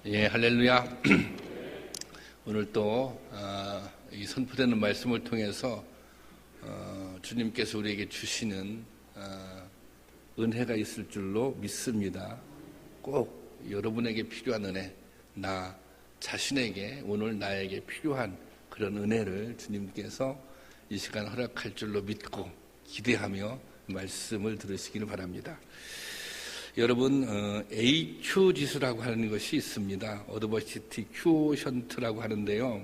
예, 할렐루야. 오늘 또 이 선포되는 말씀을 통해서 주님께서 우리에게 주시는 은혜가 있을 줄로 믿습니다. 꼭 여러분에게 필요한 은혜, 나 자신에게 오늘 나에게 필요한 그런 은혜를 주님께서 이 시간 허락할 줄로 믿고 기대하며 말씀을 들으시기를 바랍니다. 여러분, AQ 지수라고 하는 것이 있습니다. 어드버시티 큐션트라고 하는데요.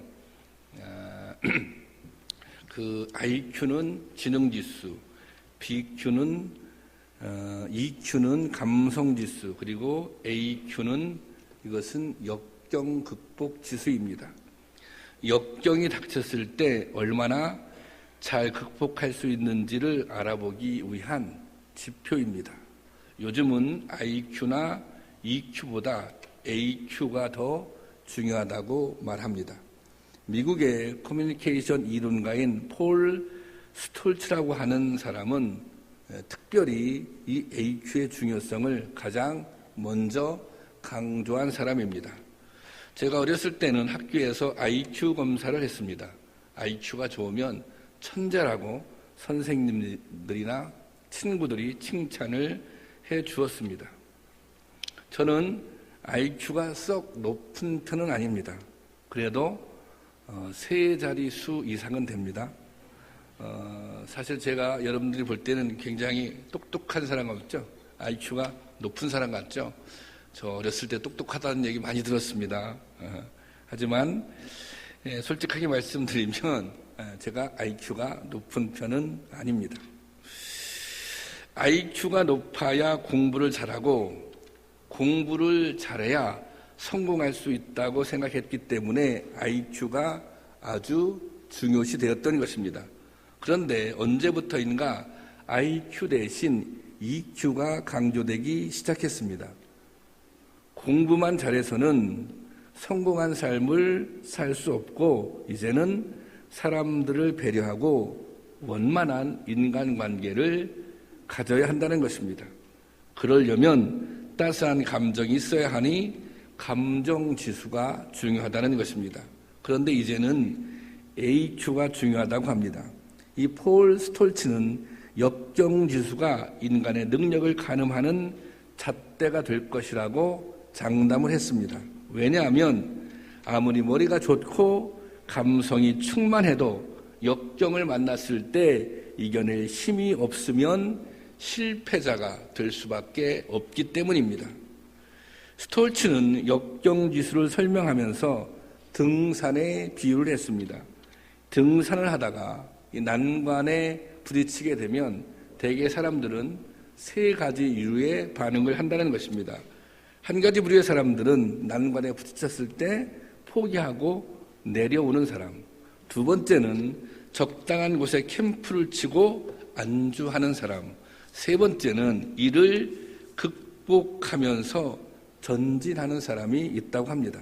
그 IQ는 지능지수, BQ는 EQ는 감성지수, 그리고 AQ는 이것은 역경 극복 지수입니다. 역경이 닥쳤을 때 얼마나 잘 극복할 수 있는지를 알아보기 위한 지표입니다. 요즘은 IQ나 EQ보다 AQ가 더 중요하다고 말합니다. 미국의 커뮤니케이션 이론가인 폴 스톨츠라고 하는 사람은 특별히 이 AQ의 중요성을 가장 먼저 강조한 사람입니다. 제가 어렸을 때는 학교에서 IQ 검사를 했습니다. IQ가 좋으면 천재라고 선생님들이나 친구들이 칭찬을 해 주었습니다. 저는 IQ가 썩 높은 편은 아닙니다. 그래도 세 자릿수 이상은 됩니다. 사실 제가 여러분들이 볼 때는 굉장히 똑똑한 사람 같죠? IQ가 높은 사람 같죠? 저 어렸을 때 똑똑하다는 얘기 많이 들었습니다. 하지만 솔직하게 말씀드리면 제가 IQ가 높은 편은 아닙니다. IQ가 높아야 공부를 잘하고 공부를 잘해야 성공할 수 있다고 생각했기 때문에 IQ가 아주 중요시 되었던 것입니다. 그런데 언제부터인가 IQ 대신 EQ가 강조되기 시작했습니다. 공부만 잘해서는 성공한 삶을 살 수 없고 이제는 사람들을 배려하고 원만한 인간관계를 가져야 한다는 것입니다. 그러려면 따스한 감정이 있어야 하니 감정지수가 중요하다는 것입니다. 그런데 이제는 AQ가 중요하다고 합니다. 이 폴 스톨츠는 역경지수가 인간의 능력을 가늠하는 잣대가 될 것이라고 장담을 했습니다. 왜냐하면 아무리 머리가 좋고 감성이 충만해도 역경을 만났을 때 이겨낼 힘이 없으면 실패자가 될 수밖에 없기 때문입니다. 스톨츠는 역경지수를 설명하면서 등산에 비유를 했습니다. 등산을 하다가 이 난관에 부딪히게 되면 대개 사람들은 세 가지 이유의 반응을 한다는 것입니다. 한 가지 부류의 사람들은 난관에 부딪혔을 때 포기하고 내려오는 사람. 두 번째는 적당한 곳에 캠프를 치고 안주하는 사람. 세 번째는 이를 극복하면서 전진하는 사람이 있다고 합니다.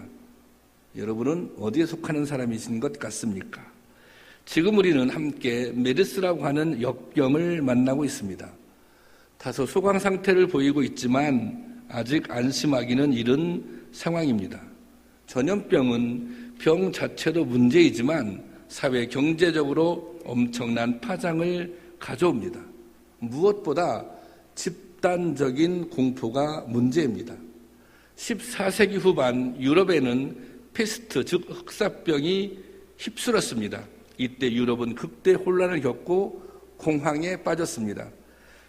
여러분은 어디에 속하는 사람이신 것 같습니까? 지금 우리는 함께 메르스라고 하는 역병을 만나고 있습니다. 다소 소강 상태를 보이고 있지만 아직 안심하기는 이른 상황입니다. 전염병은 병 자체도 문제이지만 사회 경제적으로 엄청난 파장을 가져옵니다. 무엇보다 집단적인 공포가 문제입니다. 14세기 후반 유럽에는 페스트, 즉 흑사병이 휩쓸었습니다. 이때 유럽은 극대 혼란을 겪고 공황에 빠졌습니다.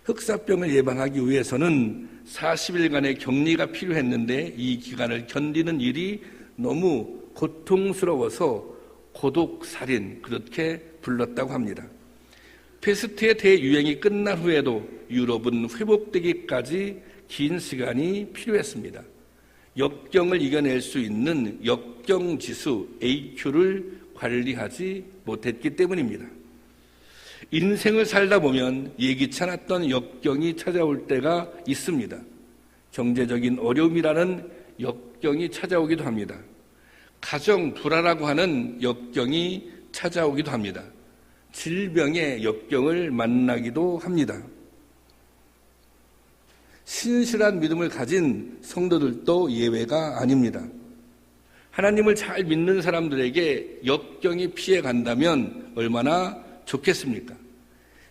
흑사병을 예방하기 위해서는 40일간의 격리가 필요했는데 이 기간을 견디는 일이 너무 고통스러워서 고독살인 그렇게 불렀다고 합니다. 페스트의 대유행이 끝난 후에도 유럽은 회복되기까지 긴 시간이 필요했습니다. 역경을 이겨낼 수 있는 역경지수 AQ를 관리하지 못했기 때문입니다. 인생을 살다 보면 예기치 않았던 역경이 찾아올 때가 있습니다. 경제적인 어려움이라는 역경이 찾아오기도 합니다. 가정 불화라고 하는 역경이 찾아오기도 합니다. 질병의 역경을 만나기도 합니다. 신실한 믿음을 가진 성도들도 예외가 아닙니다. 하나님을 잘 믿는 사람들에게 역경이 피해 간다면 얼마나 좋겠습니까?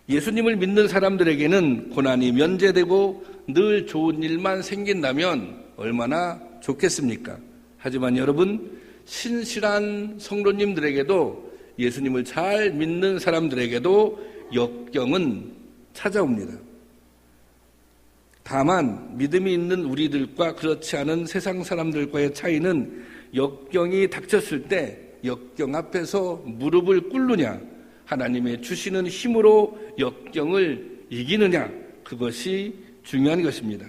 예수님을 믿는 사람들에게는 고난이 면제되고 늘 좋은 일만 생긴다면 얼마나 좋겠습니까? 하지만 여러분, 신실한 성도님들에게도 예수님을 잘 믿는 사람들에게도 역경은 찾아옵니다. 다만 믿음이 있는 우리들과 그렇지 않은 세상 사람들과의 차이는 역경이 닥쳤을 때 역경 앞에서 무릎을 꿇느냐, 하나님의 주시는 힘으로 역경을 이기느냐, 그것이 중요한 것입니다.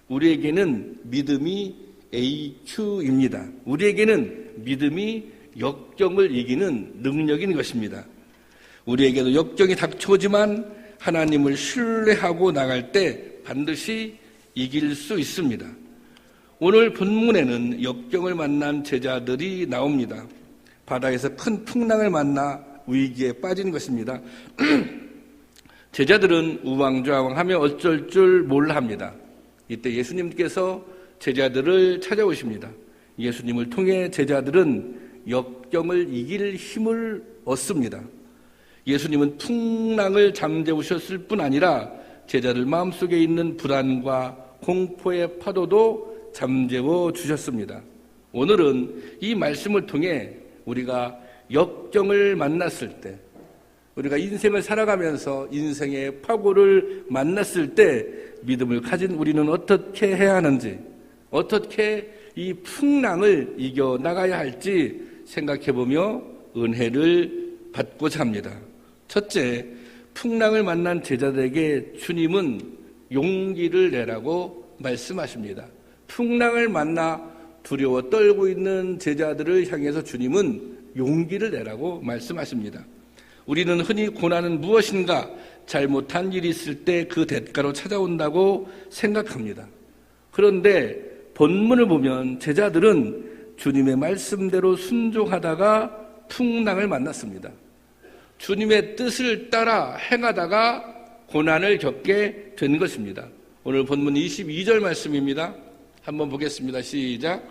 우리에게는 믿음이 AQ입니다. 우리에게는 믿음이 역경을 이기는 능력인 것입니다. 우리에게도 역경이 닥쳐오지만 하나님을 신뢰하고 나갈 때 반드시 이길 수 있습니다. 오늘 본문에는 역경을 만난 제자들이 나옵니다. 바다에서 큰 풍랑을 만나 위기에 빠진 것입니다. 제자들은 우왕좌왕하며 어쩔 줄 몰라 합니다. 이때 예수님께서 제자들을 찾아오십니다. 예수님을 통해 제자들은 역경을 이길 힘을 얻습니다. 예수님은 풍랑을 잠재우셨을 뿐 아니라 제자들 마음속에 있는 불안과 공포의 파도도 잠재워 주셨습니다. 오늘은 이 말씀을 통해 우리가 역경을 만났을 때, 우리가 인생을 살아가면서 인생의 파고를 만났을 때 믿음을 가진 우리는 어떻게 해야 하는지, 어떻게 이 풍랑을 이겨나가야 할지 생각해보며 은혜를 받고자 합니다. 첫째, 풍랑을 만난 제자들에게 주님은 용기를 내라고 말씀하십니다. 풍랑을 만나 두려워 떨고 있는 제자들을 향해서 주님은 용기를 내라고 말씀하십니다. 우리는 흔히 고난은 무엇인가, 잘못한 일이 있을 때 그 대가로 찾아온다고 생각합니다. 그런데 본문을 보면 제자들은 주님의 말씀대로 순종하다가 풍랑을 만났습니다. 주님의 뜻을 따라 행하다가 고난을 겪게 된 것입니다. 오늘 본문 22절 말씀입니다. 한번 보겠습니다. 시작.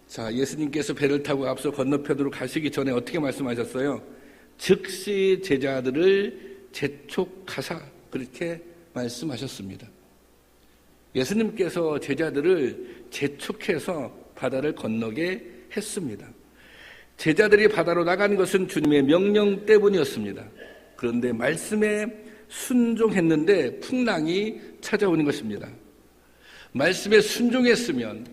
자, 예수님께서 배를 타고 앞서 건너편으로 가시기 전에 어떻게 말씀하셨어요? 즉시 제자들을 재촉하사, 그렇게 말씀하셨습니다. 예수님께서 제자들을 재촉해서 바다를 건너게 했습니다. 제자들이 바다로 나간 것은 주님의 명령 때문이었습니다. 그런데 말씀에 순종했는데 풍랑이 찾아오는 것입니다. 말씀에 순종했으면,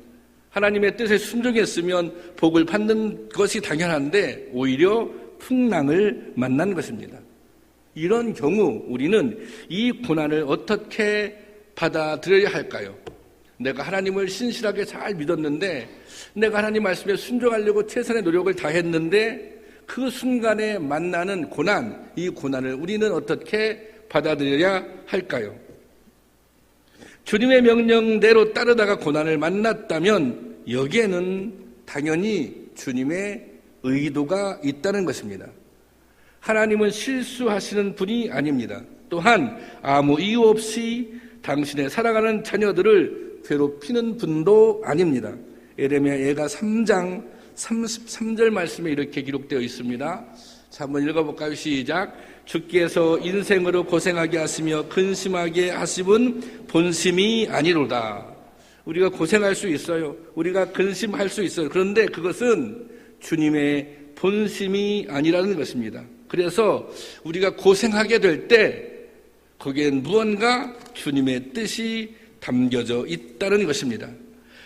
하나님의 뜻에 순종했으면 복을 받는 것이 당연한데 오히려 풍랑을 만난 것입니다. 이런 경우 우리는 이 고난을 어떻게 받아들여야 할까요? 내가 하나님을 신실하게 잘 믿었는데, 내가 하나님 말씀에 순종하려고 최선의 노력을 다했는데 그 순간에 만나는 고난, 이 고난을 우리는 어떻게 받아들여야 할까요? 주님의 명령대로 따르다가 고난을 만났다면 여기에는 당연히 주님의 의도가 있다는 것입니다. 하나님은 실수하시는 분이 아닙니다. 또한 아무 이유 없이 당신의 사랑하는 자녀들을 괴롭히는 분도 아닙니다. 에레미야 예가 3장 33절 말씀에 이렇게 기록되어 있습니다. 자, 한번 읽어볼까요? 시작. 주께서 인생으로 고생하게 하시며 근심하게 하심은 본심이 아니로다. 우리가 고생할 수 있어요. 우리가 근심할 수 있어요. 그런데 그것은 주님의 본심이 아니라는 것입니다. 그래서 우리가 고생하게 될 때 거기엔 무언가 주님의 뜻이 담겨져 있다는 것입니다.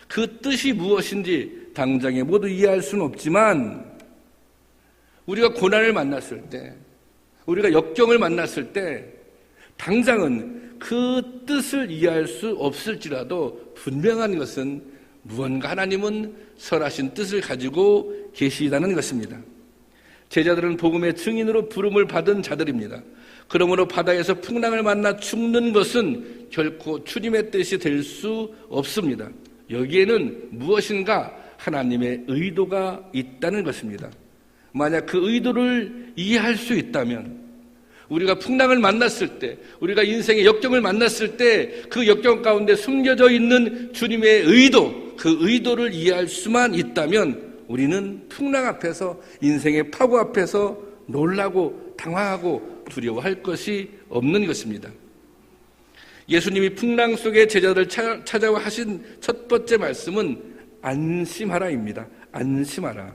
그 뜻이 무엇인지 당장에 모두 이해할 수는 없지만 우리가 고난을 만났을 때, 우리가 역경을 만났을 때 당장은 그 뜻을 이해할 수 없을지라도 분명한 것은 무언가 하나님은 설하신 뜻을 가지고 계시다는 것입니다. 제자들은 복음의 증인으로 부름을 받은 자들입니다. 그러므로 바다에서 풍랑을 만나 죽는 것은 결코 주님의 뜻이 될 수 없습니다. 여기에는 무엇인가 하나님의 의도가 있다는 것입니다. 만약 그 의도를 이해할 수 있다면, 우리가 풍랑을 만났을 때, 우리가 인생의 역경을 만났을 때 그 역경 가운데 숨겨져 있는 주님의 의도, 그 의도를 이해할 수만 있다면 우리는 풍랑 앞에서, 인생의 파고 앞에서 놀라고 당황하고 두려워할 것이 없는 것입니다. 예수님이 풍랑 속에 제자들 찾아와 하신 첫 번째 말씀은 안심하라입니다. 안심하라.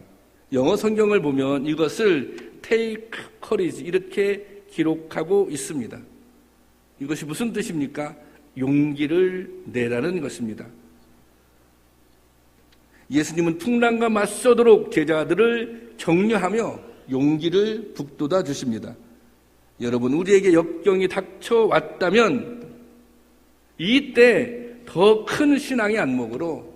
영어 성경을 보면 이것을 take courage 이렇게 기록하고 있습니다. 이것이 무슨 뜻입니까? 용기를 내라는 것입니다. 예수님은 풍랑과 맞서도록 제자들을 격려하며 용기를 북돋아 주십니다. 여러분, 우리에게 역경이 닥쳐왔다면 이때 더 큰 신앙의 안목으로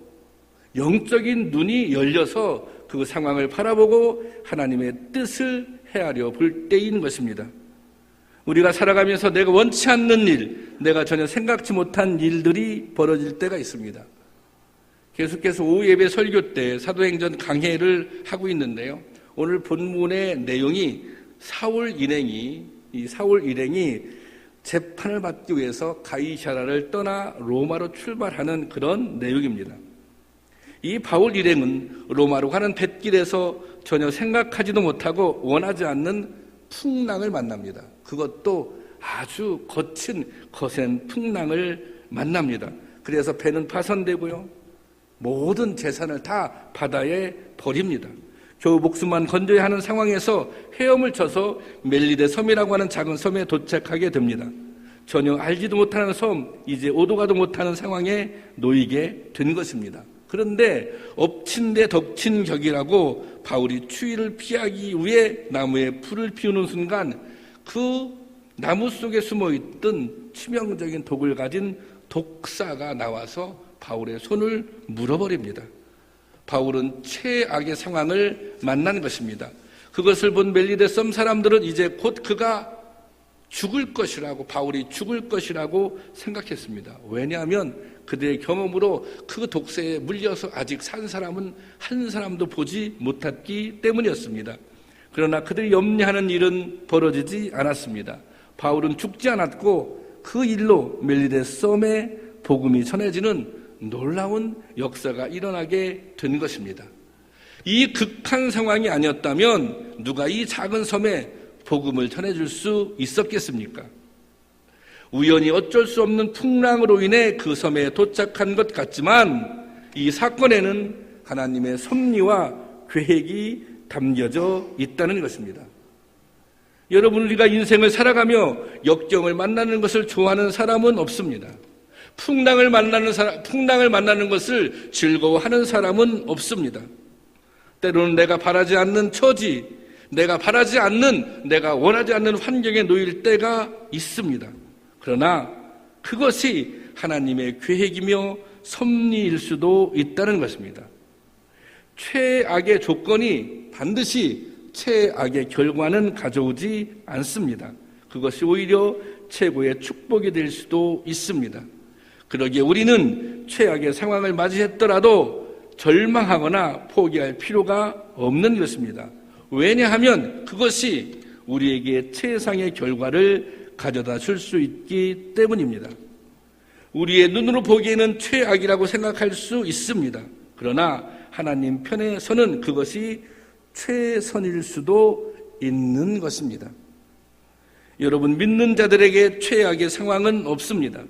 영적인 눈이 열려서 그 상황을 바라보고 하나님의 뜻을 헤아려 볼 때인 것입니다. 우리가 살아가면서 내가 원치 않는 일, 내가 전혀 생각지 못한 일들이 벌어질 때가 있습니다. 계속해서 오후 예배 설교 때 사도행전 강해를 하고 있는데요. 오늘 본문의 내용이 사울 일행이 재판을 받기 위해서 가이사랴를 떠나 로마로 출발하는 그런 내용입니다. 이 바울 일행은 로마로 가는 뱃길에서 전혀 생각하지도 못하고 원하지 않는 풍랑을 만납니다. 그것도 아주 거센 풍랑을 만납니다. 그래서 배는 파손되고요. 모든 재산을 다 바다에 버립니다. 겨우 목숨만 건져야 하는 상황에서 헤엄을 쳐서 멜리데 섬이라고 하는 작은 섬에 도착하게 됩니다. 전혀 알지도 못하는 섬, 이제 오도 가도 못하는 상황에 놓이게 된 것입니다. 그런데 엎친 데 덮친 격이라고 바울이 추위를 피하기 위해 나무에 불을 피우는 순간 그 나무 속에 숨어있던 치명적인 독을 가진 독사가 나와서 바울의 손을 물어버립니다. 바울은 최악의 상황을 만난 것입니다. 그것을 본 멜리데 섬 사람들은 이제 곧 그가 죽을 것이라고, 바울이 죽을 것이라고 생각했습니다. 왜냐하면 그들의 경험으로 그 독세에 물려서 아직 산 사람은 한 사람도 보지 못했기 때문이었습니다. 그러나 그들이 염려하는 일은 벌어지지 않았습니다. 바울은 죽지 않았고 그 일로 멜리데 섬에 복음이 전해지는 놀라운 역사가 일어나게 된 것입니다. 이 극한 상황이 아니었다면 누가 이 작은 섬에 복음을 전해줄 수 있었겠습니까? 우연히 어쩔 수 없는 풍랑으로 인해 그 섬에 도착한 것 같지만 이 사건에는 하나님의 섭리와 계획이 담겨져 있다는 것입니다. 여러분, 우리가 인생을 살아가며 역경을 만나는 것을 좋아하는 사람은 없습니다. 풍랑을 만나는 것을 즐거워하는 사람은 없습니다. 때로는 내가 바라지 않는 처지, 내가 원하지 않는 환경에 놓일 때가 있습니다. 그러나 그것이 하나님의 계획이며 섭리일 수도 있다는 것입니다. 최악의 조건이 반드시 최악의 결과는 가져오지 않습니다. 그것이 오히려 최고의 축복이 될 수도 있습니다. 그러기에 우리는 최악의 상황을 맞이했더라도 절망하거나 포기할 필요가 없는 것입니다. 왜냐하면 그것이 우리에게 최상의 결과를 가져다 줄 수 있기 때문입니다. 우리의 눈으로 보기에는 최악이라고 생각할 수 있습니다. 그러나 하나님 편에서는 그것이 최선일 수도 있는 것입니다. 여러분, 믿는 자들에게 최악의 상황은 없습니다.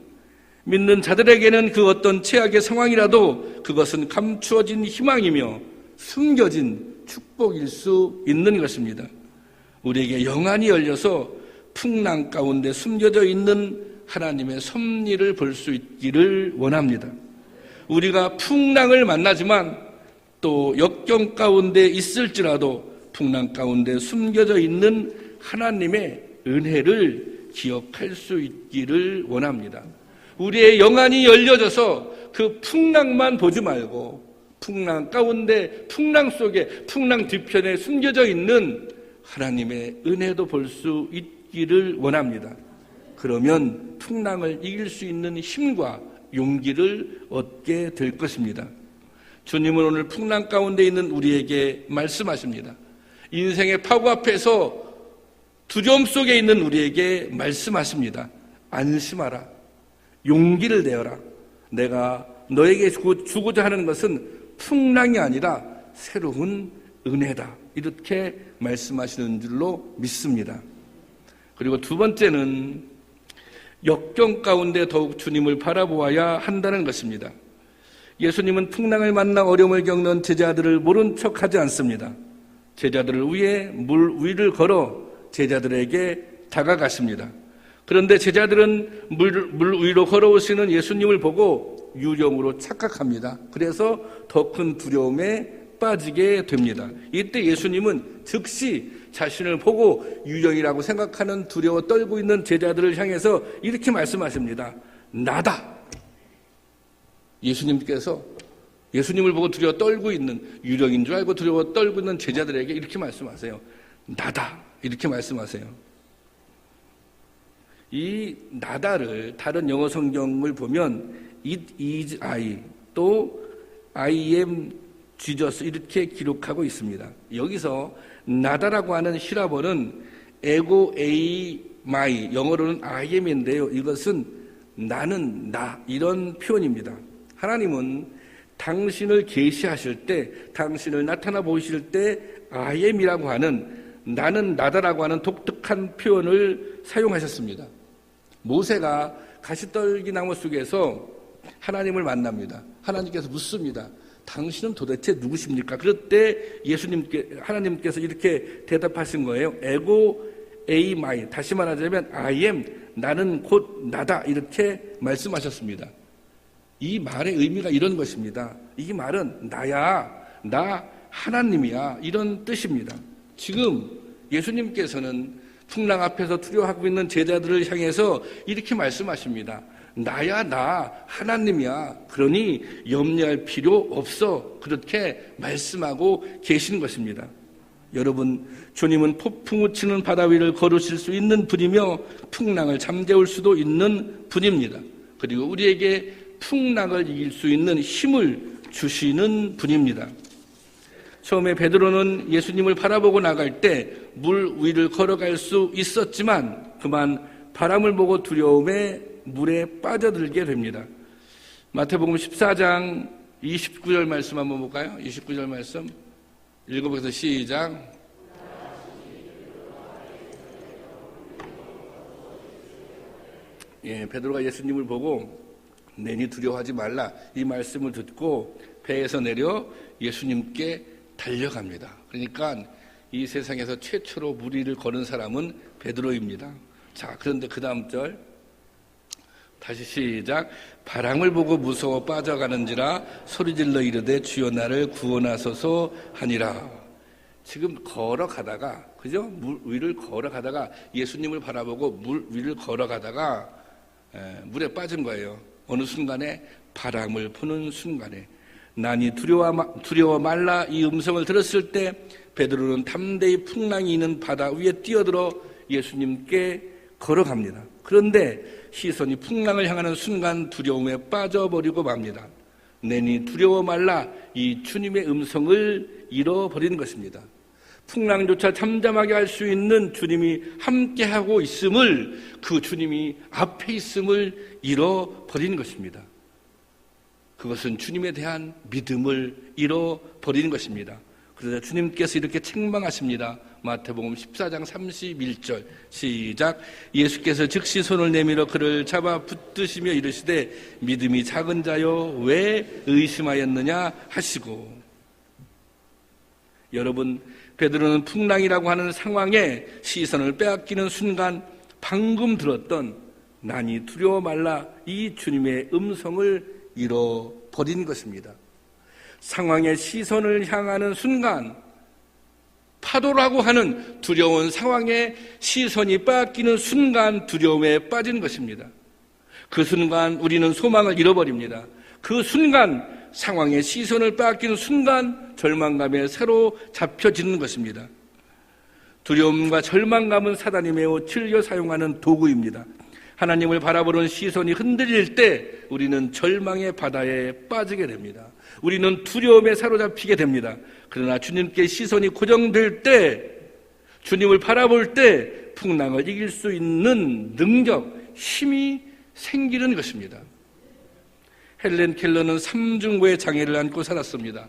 믿는 자들에게는 그 어떤 최악의 상황이라도 그것은 감추어진 희망이며 숨겨진 축복일 수 있는 것입니다. 우리에게 영안이 열려서 풍랑 가운데 숨겨져 있는 하나님의 섭리를 볼 수 있기를 원합니다. 우리가 풍랑을 만나지만 또 역경 가운데 있을지라도 풍랑 가운데 숨겨져 있는 하나님의 은혜를 기억할 수 있기를 원합니다. 우리의 영안이 열려져서 그 풍랑만 보지 말고 풍랑 가운데, 풍랑 속에, 풍랑 뒤편에 숨겨져 있는 하나님의 은혜도 볼 수 있기를 원합니다. 그러면 풍랑을 이길 수 있는 힘과 용기를 얻게 될 것입니다. 주님은 오늘 풍랑 가운데 있는 우리에게 말씀하십니다. 인생의 파고 앞에서 두려움 속에 있는 우리에게 말씀하십니다. 안심하라. 용기를 내어라. 내가 너에게 주고자 하는 것은 풍랑이 아니라 새로운 은혜다. 이렇게 말씀하시는 줄로 믿습니다. 그리고 두 번째는 역경 가운데 더욱 주님을 바라보아야 한다는 것입니다. 예수님은 풍랑을 만나 어려움을 겪는 제자들을 모른 척하지 않습니다. 제자들을 위해 물 위를 걸어 제자들에게 다가가십니다. 그런데 제자들은 물 위로 걸어오시는 예수님을 보고 유령으로 착각합니다. 그래서 더 큰 두려움에 빠지게 됩니다. 이때 예수님은 즉시 자신을 보고 유령이라고 생각하는 두려워 떨고 있는 제자들을 향해서 이렇게 말씀하십니다. 나다. 예수님께서 예수님을 보고 두려워 떨고 있는, 유령인 줄 알고 두려워 떨고 있는 제자들에게 이렇게 말씀하세요. 나다. 이렇게 말씀하세요. 이 나다를 다른 영어 성경을 보면 it is I, 또 I am Jesus 이렇게 기록하고 있습니다. 여기서 나다라고 하는 히라버는 에고 에이 마이, 영어로는 I am인데요. 이것은 나는 나, 이런 표현입니다. 하나님은 당신을 계시하실 때, 당신을 나타나 보이실 때 I am이라고 하는, 나는 나다라고 하는 독특한 표현을 사용하셨습니다. 모세가 가시떨기 나무 속에서 하나님을 만납니다. 하나님께서 묻습니다. 당신은 도대체 누구십니까? 그럴 때 하나님께서 이렇게 대답하신 거예요. 에고 에이 마이, 다시 말하자면 I am, 나는 곧 나다, 이렇게 말씀하셨습니다. 이 말의 의미가 이런 것입니다. 이 말은 나야, 나 하나님이야, 이런 뜻입니다. 지금 예수님께서는 풍랑 앞에서 두려워하고 있는 제자들을 향해서 이렇게 말씀하십니다. 나야, 나 하나님이야. 그러니 염려할 필요 없어. 그렇게 말씀하고 계신 것입니다. 여러분, 주님은 폭풍우 치는 바다 위를 걸으실 수 있는 분이며 풍랑을 잠재울 수도 있는 분입니다. 그리고 우리에게 풍랑을 이길 수 있는 힘을 주시는 분입니다. 처음에 베드로는 예수님을 바라보고 나갈 때 물 위를 걸어갈 수 있었지만 그만 바람을 보고 두려움에 물에 빠져들게 됩니다. 마태복음 14장 29절 말씀 한번 볼까요? 29절 말씀 읽어보겠습니다. 시작. 베드로가 예수님을 보고 내니 두려워하지 말라, 이 말씀을 듣고 배에서 내려 예수님께 달려갑니다. 그러니까 이 세상에서 최초로 물 위를 거는 사람은 베드로입니다. 자, 그런데 그 다음 절 다시 시작. 바람을 보고 무서워 빠져가는지라 소리질러 이르되 주여 나를 구원하소서 하니라. 지금 걸어가다가, 그죠? 물 위를 걸어가다가 예수님을 바라보고 물 위를 걸어가다가 물에 빠진 거예요. 어느 순간에 바람을 보는 순간에 나니 두려워 말라, 이 음성을 들었을 때 베드로는 담대히 풍랑이 있는 바다 위에 뛰어들어 예수님께 걸어갑니다. 그런데 시선이 풍랑을 향하는 순간 두려움에 빠져버리고 맙니다. 내니 두려워 말라, 이 주님의 음성을 잃어버리는 것입니다. 풍랑조차 잠잠하게 할 수 있는 주님이 함께하고 있음을, 그 주님이 앞에 있음을 잃어버리는 것입니다. 그것은 주님에 대한 믿음을 잃어버리는 것입니다. 그래서 주님께서 이렇게 책망하십니다. 마태복음 14장 31절 시작. 예수께서 즉시 손을 내밀어 그를 잡아 붙드시며 이르시되 믿음이 작은 자여 왜 의심하였느냐 하시고. 여러분, 베드로는 풍랑이라고 하는 상황에 시선을 빼앗기는 순간 방금 들었던 나니 두려워 말라, 이 주님의 음성을 잃어버린 것입니다. 상황의 시선을 향하는 순간, 파도라고 하는 두려운 상황에 시선이 빠지는 순간 두려움에 빠진 것입니다. 그 순간 우리는 소망을 잃어버립니다. 그 순간 상황에 시선을 빼앗기는 순간 절망감에 새로 잡혀지는 것입니다. 두려움과 절망감은 사단이 매우 즐겨 사용하는 도구입니다. 하나님을 바라보는 시선이 흔들릴 때 우리는 절망의 바다에 빠지게 됩니다. 우리는 두려움에 사로잡히게 됩니다. 그러나 주님께 시선이 고정될 때, 주님을 바라볼 때 풍랑을 이길 수 있는 능력, 힘이 생기는 것입니다. 헬렌 켈러는 삼중고의 장애를 안고 살았습니다.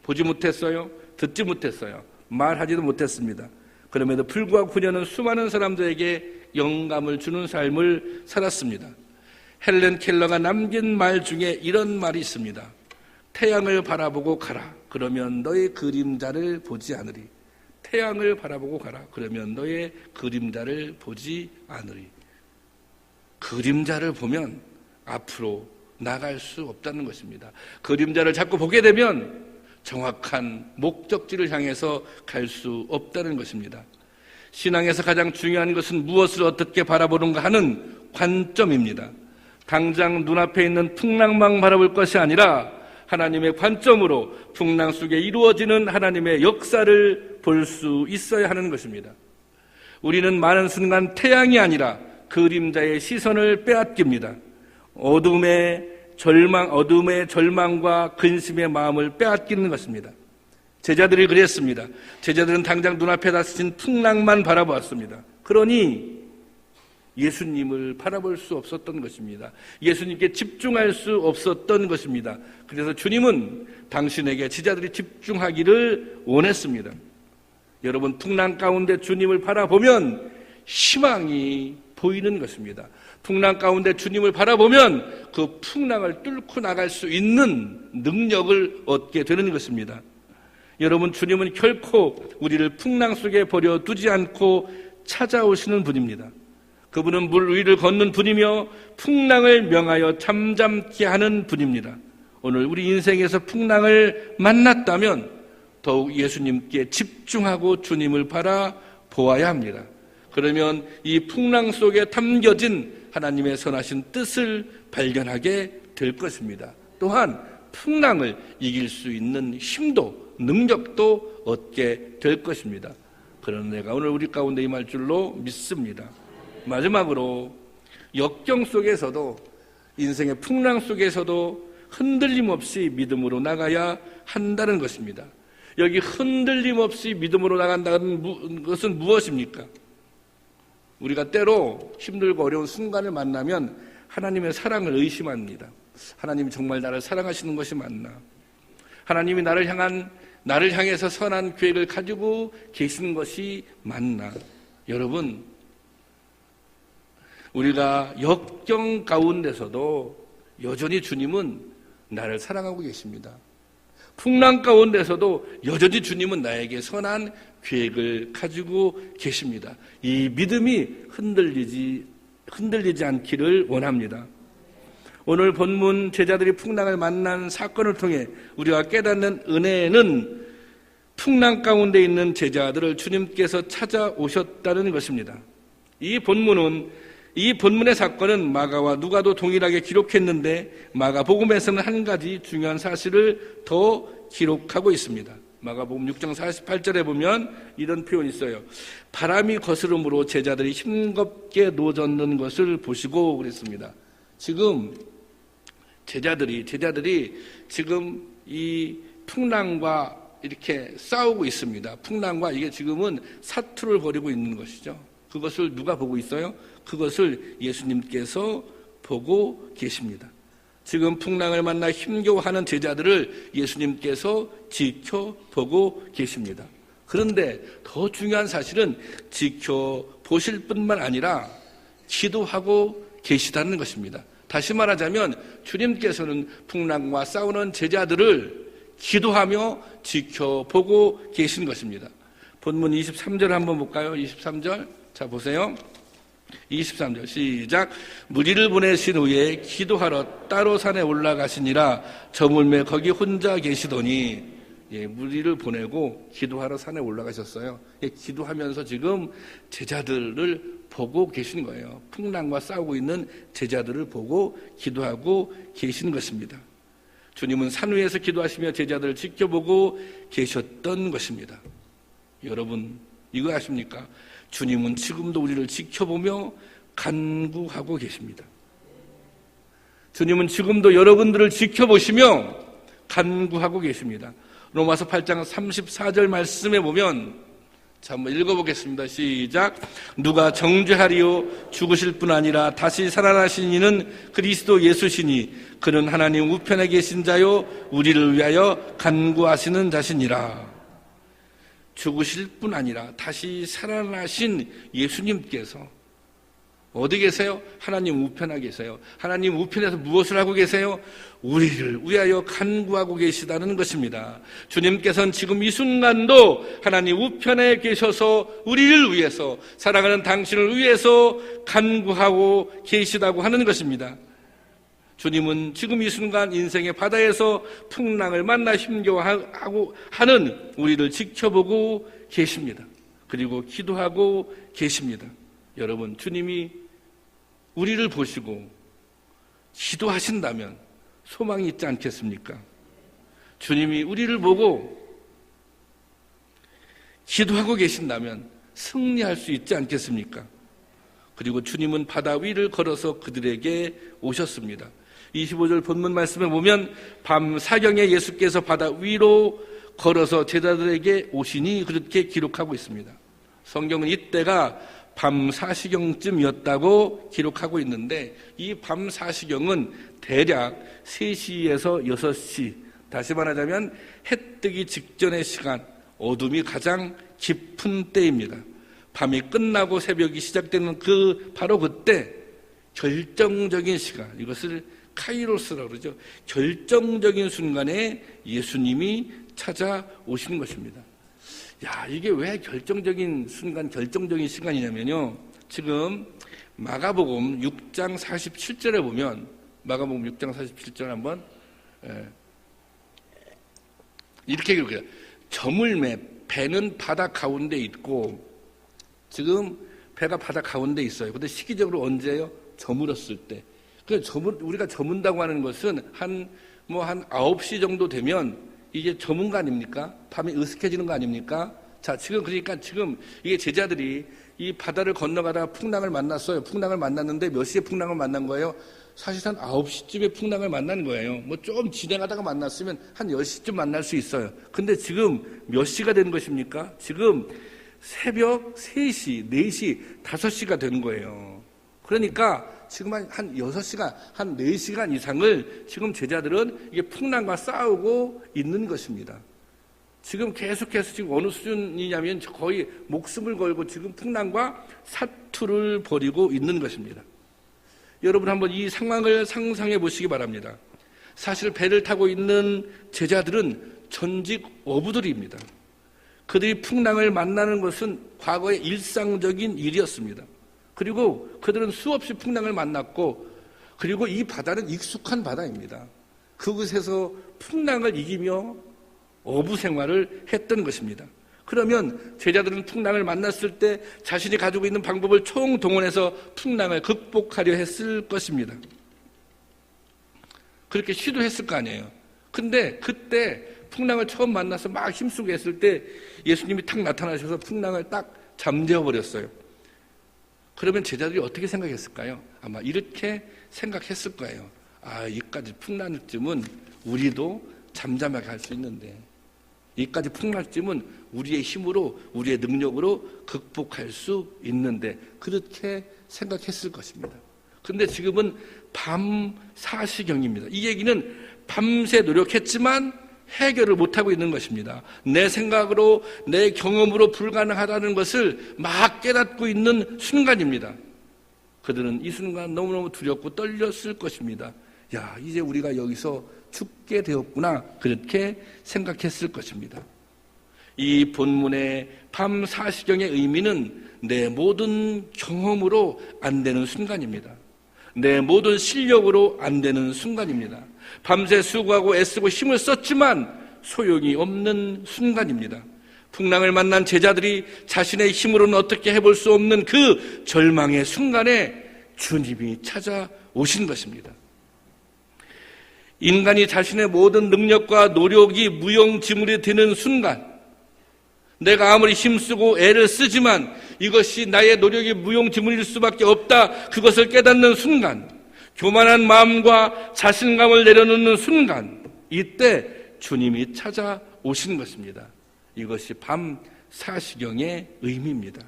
보지 못했어요. 듣지 못했어요. 말하지도 못했습니다. 그럼에도 불구하고 그녀는 수많은 사람들에게 영감을 주는 삶을 살았습니다. 헬렌 켈러가 남긴 말 중에 이런 말이 있습니다. 태양을 바라보고 가라. 그러면 너의 그림자를 보지 않으리. 태양을 바라보고 가라. 그러면 너의 그림자를 보지 않으리. 그림자를 보면 앞으로 나갈 수 없다는 것입니다. 그림자를 자꾸 보게 되면 정확한 목적지를 향해서 갈 수 없다는 것입니다. 신앙에서 가장 중요한 것은 무엇을 어떻게 바라보는가 하는 관점입니다. 당장 눈앞에 있는 풍랑만 바라볼 것이 아니라 하나님의 관점으로 풍랑 속에 이루어지는 하나님의 역사를 볼 수 있어야 하는 것입니다. 우리는 많은 순간 태양이 아니라 그림자의 시선을 빼앗깁니다. 어둠의 절망과 근심의 마음을 빼앗기는 것입니다. 제자들이 그랬습니다. 제자들은 당장 눈앞에 닥친 풍랑만 바라보았습니다. 그러니 예수님을 바라볼 수 없었던 것입니다. 예수님께 집중할 수 없었던 것입니다. 그래서 주님은 당신에게 제자들이 집중하기를 원했습니다. 여러분, 풍랑 가운데 주님을 바라보면 희망이 보이는 것입니다. 풍랑 가운데 주님을 바라보면 그 풍랑을 뚫고 나갈 수 있는 능력을 얻게 되는 것입니다. 여러분, 주님은 결코 우리를 풍랑 속에 버려두지 않고 찾아오시는 분입니다. 그분은 물 위를 걷는 분이며 풍랑을 명하여 잠잠케 하는 분입니다. 오늘 우리 인생에서 풍랑을 만났다면 더욱 예수님께 집중하고 주님을 바라보아야 합니다. 그러면 이 풍랑 속에 담겨진 하나님의 선하신 뜻을 발견하게 될 것입니다. 또한 풍랑을 이길 수 있는 힘도 능력도 얻게 될 것입니다. 그런 내가 오늘 우리 가운데 임할 줄로 믿습니다. 마지막으로 역경 속에서도 인생의 풍랑 속에서도 흔들림 없이 믿음으로 나가야 한다는 것입니다. 여기 흔들림 없이 믿음으로 나간다는 것은 무엇입니까? 우리가 때로 힘들고 어려운 순간을 만나면 하나님의 사랑을 의심합니다. 하나님이 정말 나를 사랑하시는 것이 맞나? 하나님이 나를 향해서 선한 계획을 가지고 계시는 것이 맞나? 여러분, 우리가 역경 가운데서도 여전히 주님은 나를 사랑하고 계십니다. 풍랑 가운데서도 여전히 주님은 나에게 선한 계획을 가지고 계십니다. 이 믿음이 흔들리지 않기를 원합니다. 오늘 본문 제자들이 풍랑을 만난 사건을 통해 우리가 깨닫는 은혜는 풍랑 가운데 있는 제자들을 주님께서 찾아오셨다는 것입니다. 이 본문의 사건은 마가와 누가도 동일하게 기록했는데 마가복음에서는 한 가지 중요한 사실을 더 기록하고 있습니다. 마가복음 6장 48절에 보면 이런 표현이 있어요. 바람이 거스름으로 제자들이 힘겹게 노젓는 것을 보시고 그랬습니다. 지금 제자들이 지금 이 풍랑과 이렇게 싸우고 있습니다. 풍랑과 이게 지금은 사투를 벌이고 있는 것이죠. 그것을 누가 보고 있어요? 그것을 예수님께서 보고 계십니다. 지금 풍랑을 만나 힘겨워하는 제자들을 예수님께서 지켜보고 계십니다. 그런데 더 중요한 사실은 지켜보실 뿐만 아니라 기도하고 계시다는 것입니다. 다시 말하자면 주님께서는 풍랑과 싸우는 제자들을 기도하며 지켜보고 계신 것입니다. 본문 23절 한번 볼까요? 23절. 자, 보세요. 23절 시작. 무리를 보내신 후에 기도하러 따로 산에 올라가시니라. 저물매 거기 혼자 계시더니, 무리를 보내고 기도하러 산에 올라가셨어요. 기도하면서 지금 제자들을 보고 계신 거예요. 풍랑과 싸우고 있는 제자들을 보고 기도하고 계신 것입니다. 주님은 산 위에서 기도하시며 제자들을 지켜보고 계셨던 것입니다. 여러분, 이거 아십니까? 주님은 지금도 우리를 지켜보며 간구하고 계십니다. 주님은 지금도 여러분들을 지켜보시며 간구하고 계십니다. 로마서 8장 34절 말씀에 보면 자, 한번 읽어보겠습니다. 시작. 누가 정죄하리요? 죽으실 뿐 아니라 다시 살아나신 이는 그리스도 예수시니 그는 하나님 우편에 계신 자요 우리를 위하여 간구하시는 자시니라. 죽으실 뿐 아니라 다시 살아나신 예수님께서 어디 계세요? 하나님 우편에 계세요. 하나님 우편에서 무엇을 하고 계세요? 우리를 위하여 간구하고 계시다는 것입니다. 주님께서는 지금 이 순간도 하나님 우편에 계셔서 우리를 위해서, 사랑하는 당신을 위해서 간구하고 계시다고 하는 것입니다. 주님은 지금 이 순간 인생의 바다에서 풍랑을 만나 힘겨워하고 하는 우리를 지켜보고 계십니다. 그리고 기도하고 계십니다. 여러분, 주님이 우리를 보시고 기도하신다면 소망이 있지 않겠습니까? 주님이 우리를 보고 기도하고 계신다면 승리할 수 있지 않겠습니까? 그리고 주님은 바다 위를 걸어서 그들에게 오셨습니다. 25절 본문 말씀에 보면 밤 사경에 예수께서 바다 위로 걸어서 제자들에게 오시니 그렇게 기록하고 있습니다. 성경은 이때가 밤 4시경쯤이었다고 기록하고 있는데 이 밤 4시경은 대략 3시에서 6시, 다시 말하자면 해 뜨기 직전의 시간, 어둠이 가장 깊은 때입니다. 밤이 끝나고 새벽이 시작되는 바로 그때 결정적인 시간, 이것을 카이로스라고 그러죠. 결정적인 순간에 예수님이 찾아오시는 것입니다. 야, 이게 왜 결정적인 순간, 결정적인 시간이냐면요. 지금 마가복음 6장 47절에 보면, 마가복음 6장 47절 한번, 이렇게 기록해요. 저물매, 배는 바다 가운데 있고, 지금 배가 바다 가운데 있어요. 근데 시기적으로 언제예요? 저물었을 때. 우리가 저문다고 하는 것은 한 9시 정도 되면 이게 저문 거 아닙니까? 밤이 으슥해지는 거 아닙니까? 자, 그러니까 지금 이게 제자들이 이 바다를 건너가다가 풍랑을 만났어요. 풍랑을 만났는데 몇 시에 풍랑을 만난 거예요? 사실상 9시쯤에 풍랑을 만난 거예요. 좀 진행하다가 만났으면 한 10시쯤 만날 수 있어요. 근데 지금 몇 시가 되는 것입니까? 지금 새벽 3시, 4시, 5시가 되는 거예요. 그러니까 지금 한 6시간, 한 4시간 이상을 지금 제자들은 이게 풍랑과 싸우고 있는 것입니다. 지금 계속해서 지금 어느 수준이냐면 거의 목숨을 걸고 지금 풍랑과 사투를 벌이고 있는 것입니다. 여러분 한번 이 상황을 상상해 보시기 바랍니다. 사실 배를 타고 있는 제자들은 전직 어부들입니다. 그들이 풍랑을 만나는 것은 과거의 일상적인 일이었습니다. 그리고 그들은 수없이 풍랑을 만났고, 그리고 이 바다는 익숙한 바다입니다. 그곳에서 풍랑을 이기며 어부 생활을 했던 것입니다. 그러면 제자들은 풍랑을 만났을 때 자신이 가지고 있는 방법을 총동원해서 풍랑을 극복하려 했을 것입니다. 그렇게 시도했을 거 아니에요. 근데 그때 풍랑을 처음 만나서 막 힘쓰고 했을 때 예수님이 탁 나타나셔서 풍랑을 딱 잠재워 버렸어요. 그러면 제자들이 어떻게 생각했을까요? 아마 이렇게 생각했을 거예요. 아, 이까지 풍날 쯤은 우리도 잠잠하게 할 수 있는데, 이까지 풍날 쯤은 우리의 힘으로, 우리의 능력으로 극복할 수 있는데, 그렇게 생각했을 것입니다. 그런데 지금은 밤 4시경입니다. 이 얘기는 밤새 노력했지만 해결을 못하고 있는 것입니다. 내 생각으로, 내 경험으로 불가능하다는 것을 막 깨닫고 있는 순간입니다. 그들은 이 순간 너무너무 두렵고 떨렸을 것입니다. 야, 이제 우리가 여기서 죽게 되었구나, 그렇게 생각했을 것입니다. 이 본문의 밤 4시경의 의미는 내 모든 경험으로 안 되는 순간입니다. 내 모든 실력으로 안 되는 순간입니다. 밤새 수고하고 애쓰고 힘을 썼지만 소용이 없는 순간입니다. 풍랑을 만난 제자들이 자신의 힘으로는 어떻게 해볼 수 없는 그 절망의 순간에 주님이 찾아오신 것입니다. 인간이 자신의 모든 능력과 노력이 무용지물이 되는 순간, 내가 아무리 힘쓰고 애를 쓰지만 이것이 나의 노력이 무용지물일 수밖에 없다, 그것을 깨닫는 순간, 교만한 마음과 자신감을 내려놓는 순간, 이때 주님이 찾아오신 것입니다. 이것이 밤 사시경의 의미입니다.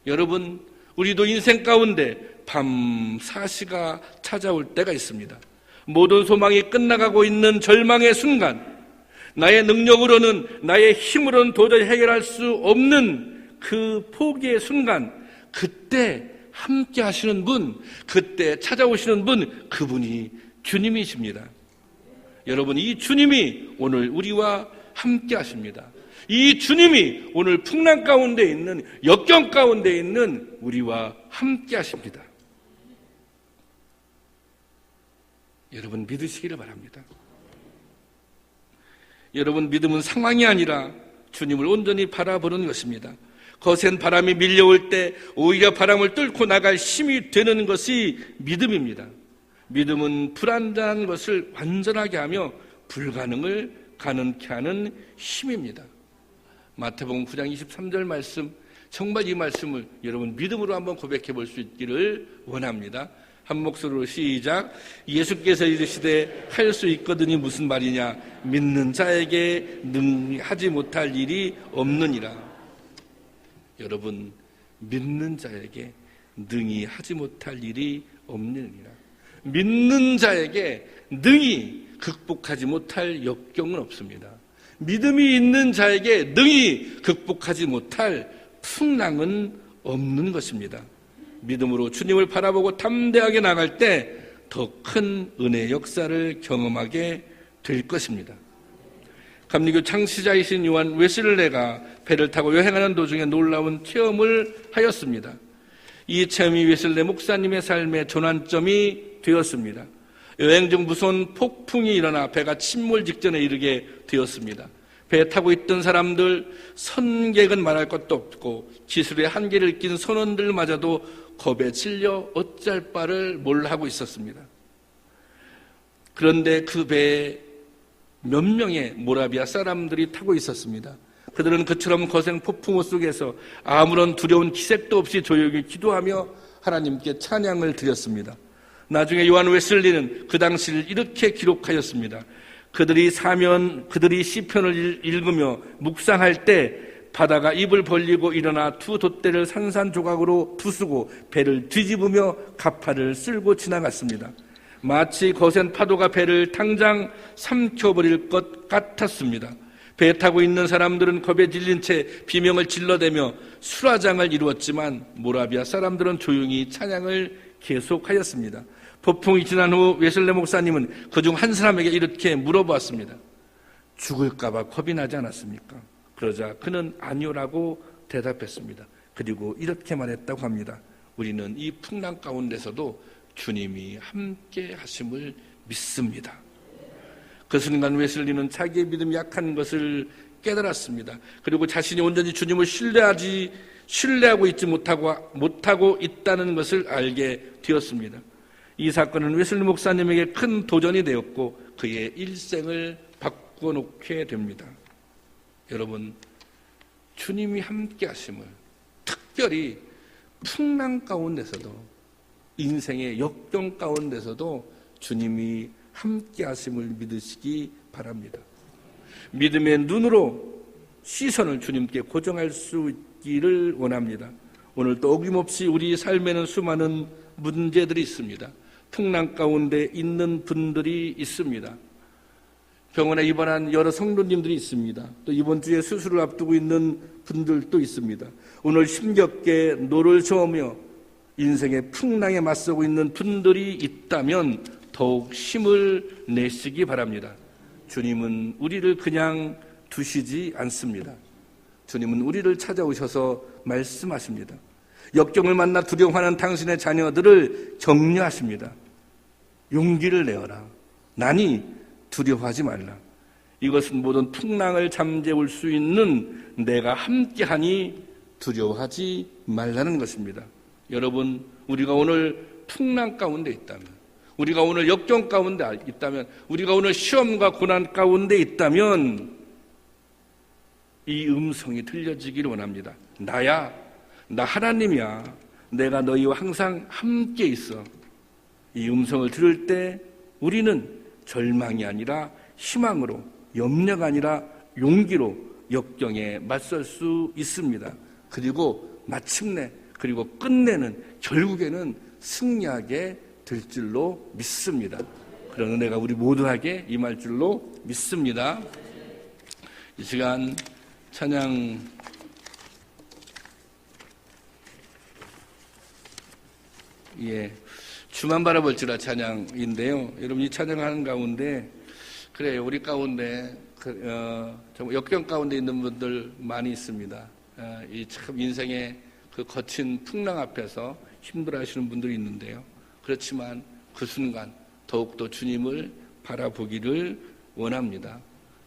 여러분, 우리도 인생 가운데 밤 사시가 찾아올 때가 있습니다. 모든 소망이 끝나가고 있는 절망의 순간, 나의 능력으로는, 나의 힘으로는 도저히 해결할 수 없는 그 포기의 순간, 그때 함께 하시는 분, 그때 찾아오시는 분, 그분이 주님이십니다. 여러분, 이 주님이 오늘 우리와 함께 하십니다. 이 주님이 오늘 풍랑 가운데 있는, 역경 가운데 있는 우리와 함께 하십니다. 여러분, 믿으시기를 바랍니다. 여러분, 믿음은 상황이 아니라 주님을 온전히 바라보는 것입니다. 거센 바람이 밀려올 때 오히려 바람을 뚫고 나갈 힘이 되는 것이 믿음입니다. 믿음은 불완전한 것을 완전하게 하며 불가능을 가능케 하는 힘입니다. 마태복음 9장 23절 말씀, 정말 이 말씀을 여러분 믿음으로 한번 고백해 볼 수 있기를 원합니다. 한 목소리로 시작. 예수께서 이르시되 할 수 있거든이 무슨 말이냐? 믿는 자에게 능히 하지 못할 일이 없느니라. 여러분, 믿는 자에게 능히 하지 못할 일이 없느니라. 믿는 자에게 능히 극복하지 못할 역경은 없습니다. 믿음이 있는 자에게 능히 극복하지 못할 풍랑은 없는 것입니다. 믿음으로 주님을 바라보고 담대하게 나갈 때 더 큰 은혜의 역사를 경험하게 될 것입니다. 감리교 창시자이신 요한 웨슬레가 배를 타고 여행하는 도중에 놀라운 체험을 하였습니다. 이 체험이 웨슬레 목사님의 삶의 전환점이 되었습니다. 여행 중 무서운 폭풍이 일어나 배가 침몰 직전에 이르게 되었습니다. 배에 타고 있던 사람들, 선객은 말할 것도 없고 기술의 한계를 낀 선원들마저도 겁에 질려 어찌할 바를 몰라 하고 있었습니다. 그런데 그 배에 몇 명의 모라비아 사람들이 타고 있었습니다. 그들은 그처럼 거센 폭풍우 속에서 아무런 두려운 기색도 없이 조용히 기도하며 하나님께 찬양을 드렸습니다. 나중에 요한 웨슬리는 그 당시를 이렇게 기록하였습니다. 그들이 시편을 읽으며 묵상할 때 바다가 입을 벌리고 일어나 두 돛대를 산산조각으로 부수고 배를 뒤집으며 가파를 쓸고 지나갔습니다. 마치 거센 파도가 배를 당장 삼켜버릴 것 같았습니다. 배에 타고 있는 사람들은 겁에 질린 채 비명을 질러대며 수라장을 이루었지만 모라비아 사람들은 조용히 찬양을 계속하였습니다. 폭풍이 지난 후 웨슬레 목사님은 그중 한 사람에게 이렇게 물어보았습니다. 죽을까 봐 겁이 나지 않았습니까? 그러자 그는 아니오라고 대답했습니다. 그리고 이렇게 말했다고 합니다. 우리는 이 풍랑 가운데서도 주님이 함께 하심을 믿습니다. 그 순간 웨슬리는 자기의 믿음이 약한 것을 깨달았습니다. 그리고 자신이 온전히 주님을 신뢰하고 있지 못하고 있다는 것을 알게 되었습니다. 이 사건은 웨슬리 목사님에게 큰 도전이 되었고 그의 일생을 바꿔놓게 됩니다. 여러분, 주님이 함께 하심을 특별히 풍랑 가운데서도 인생의 역경 가운데서도 주님이 함께 하심을 믿으시기 바랍니다. 믿음의 눈으로 시선을 주님께 고정할 수 있기를 원합니다. 오늘도 어김없이 우리 삶에는 수많은 문제들이 있습니다. 풍랑 가운데 있는 분들이 있습니다. 병원에 입원한 여러 성도님들이 있습니다. 또 이번 주에 수술을 앞두고 있는 분들도 있습니다. 오늘 힘겹게 노를 저으며 인생의 풍랑에 맞서고 있는 분들이 있다면 더욱 힘을 내시기 바랍니다. 주님은 우리를 그냥 두시지 않습니다. 주님은 우리를 찾아오셔서 말씀하십니다. 역경을 만나 두려워하는 당신의 자녀들을 격려하십니다. 용기를 내어라. 나니 두려워하지 말라. 이것은 모든 풍랑을 잠재울 수 있는 내가 함께하니 두려워하지 말라는 것입니다. 여러분, 우리가 오늘 풍랑 가운데 있다면, 우리가 오늘 역경 가운데 있다면, 우리가 오늘 시험과 고난 가운데 있다면 이 음성이 들려지기를 원합니다. 나야, 나 하나님이야. 내가 너희와 항상 함께 있어. 이 음성을 들을 때 우리는 절망이 아니라 희망으로, 염려가 아니라 용기로 역경에 맞설 수 있습니다. 그리고 마침내 그리고 끝내는 결국에는 승리하게 될 줄로 믿습니다. 그런 은혜가 우리 모두에게 임할 줄로 믿습니다. 이 시간 찬양 주만 바라볼지라 찬양인데요. 여러분 이 찬양하는 가운데 그래요. 우리 가운데 정말 역경 가운데 있는 분들 많이 있습니다. 이 참 인생의 그 거친 풍랑 앞에서 힘들어하시는 분들이 있는데요. 그렇지만 그 순간 더욱더 주님을 바라보기를 원합니다.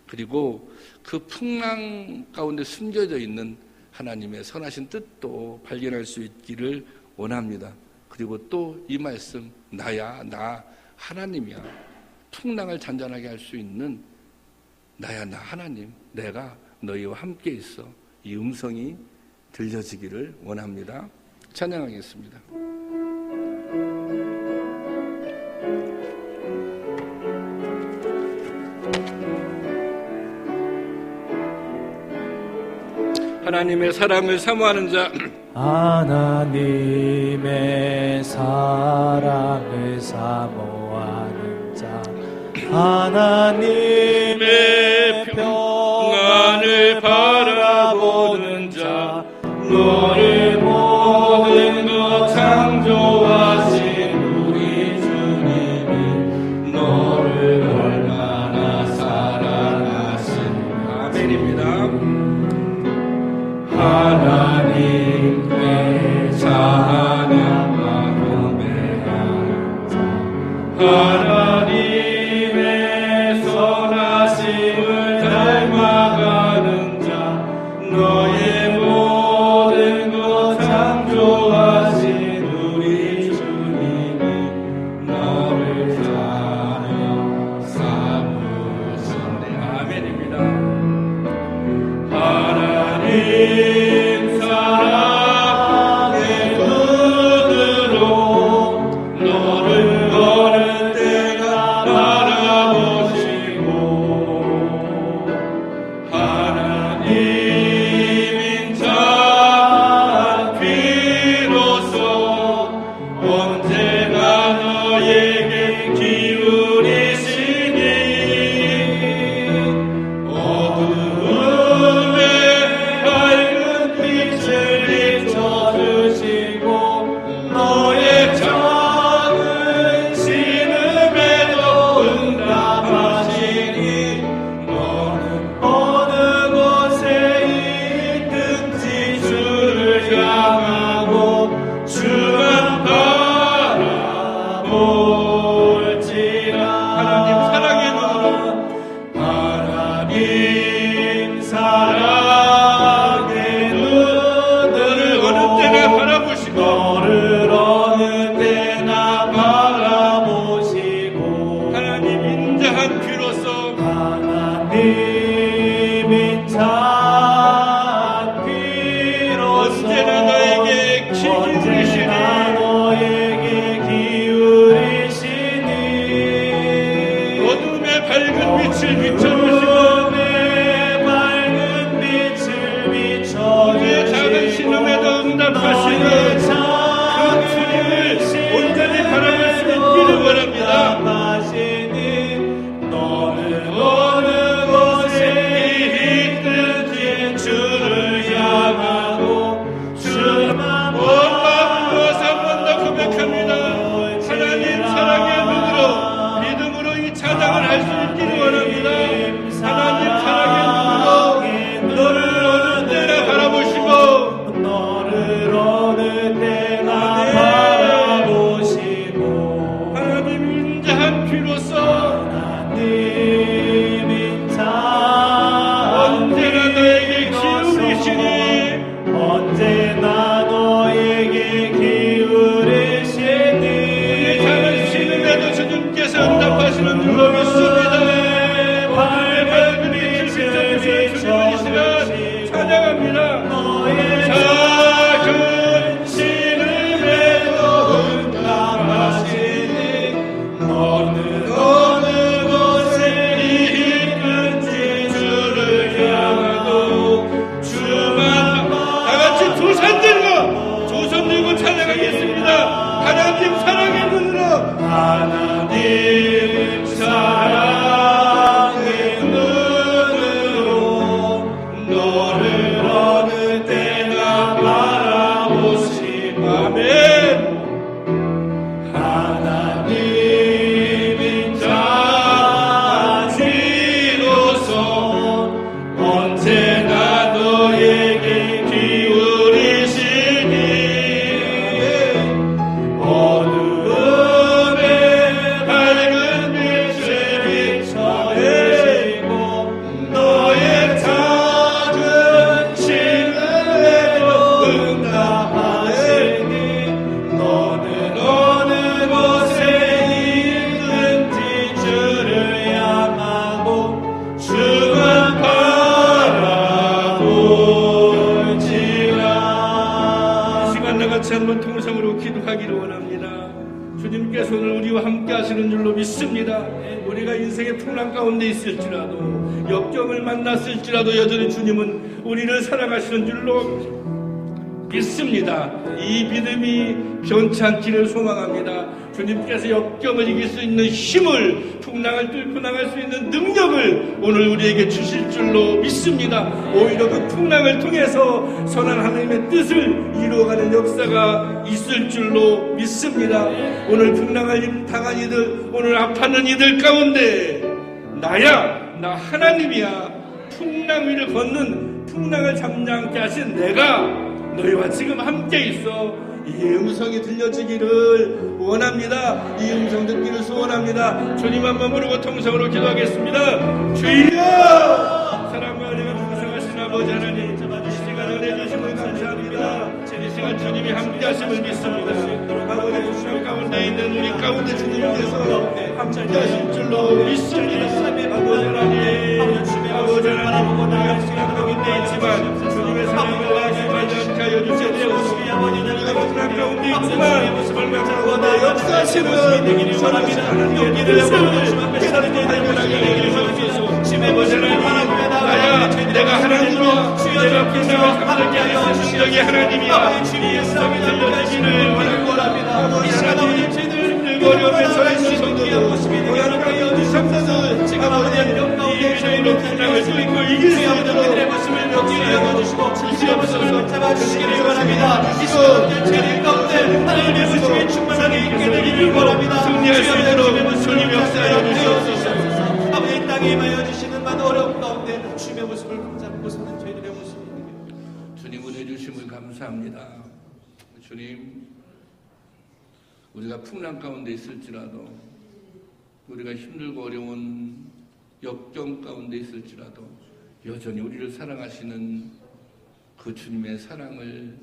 그리고 그 풍랑 가운데 숨겨져 있는 하나님의 선하신 뜻도 발견할 수 있기를 원합니다. 그리고 또 이 말씀, 나야, 나 하나님이야. 풍랑을 잔잔하게 할 수 있는 나야, 나 하나님, 내가 너희와 함께 있어. 이 음성이 들려지기를 원합니다. 찬양하겠습니다. 하나님의 사랑을 사모하는 자, 하나님의 사랑을 사모하는 자, 하나님의 평안을 바라보는 자, 너의 모든 것 창조하신 우리 주님이 너를 얼마나 사랑하시는가. 아멘입니다. 하나님의 찬양과 경배하는 자, 하나님의 선하심을 닮아가는 자, 너의 모든 것 창조하신 우리 주님이 너를 사랑 삼으셨네. 아멘입니다. 하나님 사랑의 눈으로 너를 어느 때나 바라보시고, 하나님인 자 비로소 언제나 너에게 기울이시니, 어두움에 밝은 빛을 비춰주시고, 너의 작은 신음에도 응답하시니, 너는 어느 곳에 있든지 주를 향하고 주만 바라볼지라. 하나님 사랑의 눈으로, 하나님 사랑의 눈으로 어느 때나 바라보시고, 너를 어느 때나 바라보시고, 하나님 인자한 귀로서 하나님인 자한 비로소 언제나 너에게 기울이시니, 언제나 너에게 기울이시니, 어둠의 밝은 빛을 비춰주시고, 어둠의 밝은 빛을 너의 작은 신음에도 응답하시는 그 주님을 온전히 바라볼 수 있기를 원합니다. 너는 어느 곳에 있든지 주를 향하고 주만 우산 들고 두 손 들고 찬양하겠습니다. 하나님 사랑의 눈으로 하나님 사랑의 눈으로 너를 어느 때나 바라보시고 아멘. 하나님이 자비로서 언제나 너에게 기울이시니 어두움에 밝은 빛을 비춰내시고 너의 작은 신음에도 응답하시니 너는 어느 곳에 있는지 주를 향하고 주만 바라볼지라. 이 시간 나같이 한번 통성으로 기도하기를 원합니다. 주님께서 오늘 우리와 함께 하시는 줄로 믿습니다. 우리가 인생의 풍랑 가운데 있을지라도 역경을 만났을지라도 여전히 주님은 우리를 사랑하시는 줄로 믿습니다. 이 믿음이 변치 않기를 소망합니다. 주님께서 역경을 이길 수 있는 힘을, 풍랑을 뚫고 나갈 수 있는 능력을 오늘 우리에게 주실 줄로 믿습니다. 오히려 그 풍랑을 통해서 선한 하나님의 뜻을 이루어가는 역사가 있을 줄로 믿습니다. 오늘 풍랑을 당한 이들, 오늘 아파하는 이들 가운데 나야, 나 하나님이야. 풍랑 위를 걷는, 풍랑을 잠잠케 하신 내가 너희와 지금 함께 있어. 이 음성이 들려지기를 원합니다. 이 음성 듣기를 소원합니다. 주님 한번 부르고 통성으로 기도하겠습니다. 주여! 사랑과 은혜가 풍성하신 아버지 하나님, 이 시간 은혜 주심을 감사합니다. 이 시간 주님이 함께 하심을 믿습니다. 아버지 풍랑 가운데 있는 우리 가운데 주님께서 함께 하실 줄로 믿습니다. 아버지 하나님, 아버지 하나님, 우리가 풍랑 가운데 있지만 주님의 사랑을 하지 하여 주시옵소서. 우리가 풍랑 가운데 있지만 얼마나 역사하시는 선하신 하나님의 뜻을 깨닫고 발견하게 되기를 주옵소서. 아버지 하나님, 나야 내가 하나님이야. 내가 풍랑을 감당케 하여 능력이 하나님이야. 이 음성이 들려지기를 원합니다. 아버지 하나님, 힘들고 어려움에 처해 있는 성도들, 고난을 하여 주시옵소서. 지금 아버지 하나님, 이 믿음으로 풍랑을 뚫고 이길 수 있도록 모습을 명령하여 주시고 주시옵소서. 잡아주시기를 원합니다. 이 시간 제일 가운데 하나님의 부심이 충만하게 있게 되기를 원합니다. 승리할 수 있도록 주님 역사하여 주시옵소서. 아버지 땅에 임하여 주시는 많은 어려움 가운데 주님의 모습을 붙잡고 서는 저희들의 모습입니다. 주님 은혜 주심을 감사합니다. 주님, 우리가 풍랑 가운데 있을지라도, 우리가 힘들고 어려운 역경 가운데 있을지라도 여전히 우리를 사랑하시는 그 주님의 사랑을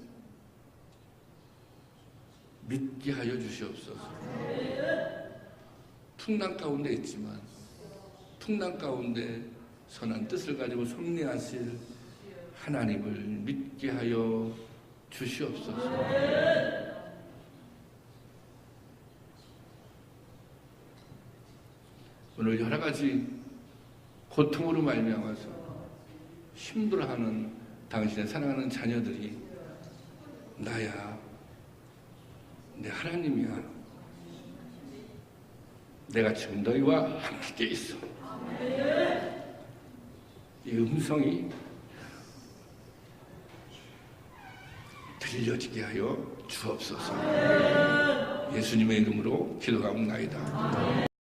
믿게 하여 주시옵소서. 풍랑 가운데 있지만 풍랑 가운데 선한 뜻을 가지고 섭리하실 하나님을 믿게 하여 주시옵소서. 오늘 여러 가지 고통으로 말미암아서 힘들어하는 당신의 사랑하는 자녀들이 나야, 내 하나님이야. 내가 지금 너희와 함께 있어. 이 음성이 들려지게 하여 주옵소서. 예수님의 이름으로 기도하옵나이다.